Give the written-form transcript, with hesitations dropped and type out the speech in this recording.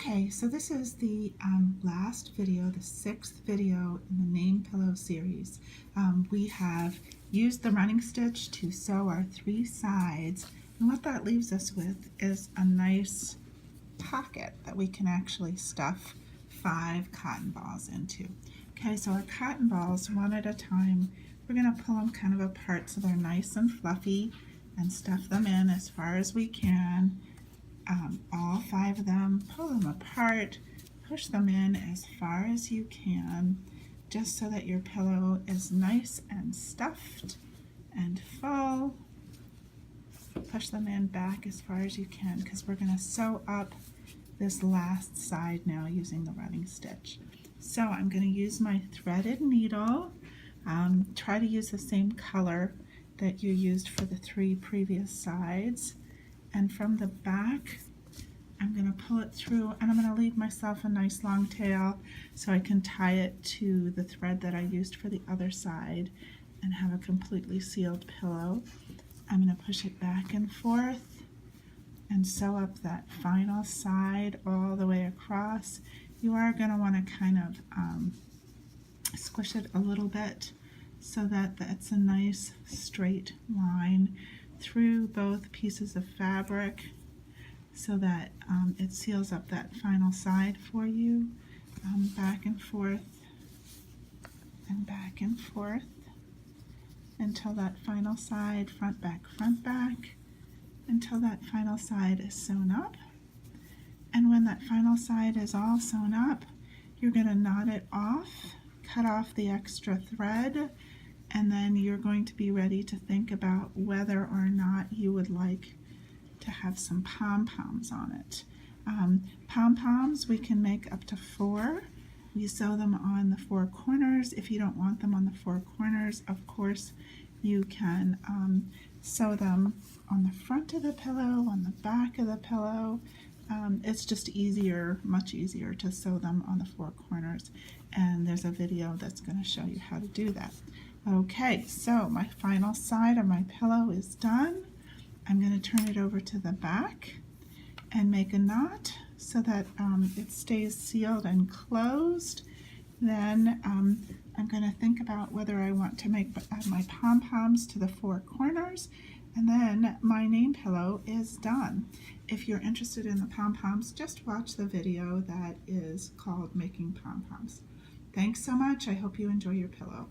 Okay, so this is the last video, the 6th video in the name pillow series. We have used the running stitch to sew our 3 sides, and what that leaves us with is a nice pocket that we can actually stuff 5 cotton balls into. Okay, so our cotton balls, one at a time, we're going to pull them kind of apart so they're nice and fluffy and stuff them in as far as we can. All 5 of them, pull them apart, push them in as far as you can, just so that your pillow is nice and stuffed and full. Push them in back as far as you can, because we're going to sew up this last side now using the running stitch. So I'm going to use my threaded needle. Try to use the same color that you used for the 3 previous sides. And from the back, I'm going to pull it through, and I'm going to leave myself a nice long tail so I can tie it to the thread that I used for the other side and have a completely sealed pillow. I'm going to push it back and forth and sew up that final side all the way across. You are going to want to kind of squish it a little bit so that that's a nice straight line through both pieces of fabric so that it seals up that final side for you. Back and forth and back and forth until that final side, front back, until that final side is sewn up. And when that final side is all sewn up, you're going to knot it off, cut off the extra thread, and then you're going to be ready to think about whether or not you would like to have some pom-poms on it. Pom-poms we can make up to 4. We sew them on the 4 corners. If you don't want them on the 4 corners, of course, you can sew them on the front of the pillow, on the back of the pillow. It's just easier, much easier to sew them on the 4 corners, and there's a video that's going to show you how to do that. Okay, so my final side of my pillow is done. I'm going to turn it over to the back and make a knot so that it stays sealed and closed. Then I'm going to think about whether I want to add my pom-poms to the 4 corners, and then my name pillow is done. If you're interested in the pom-poms, just watch the video that is called Making Pom-Poms. Thanks so much. I hope you enjoy your pillow.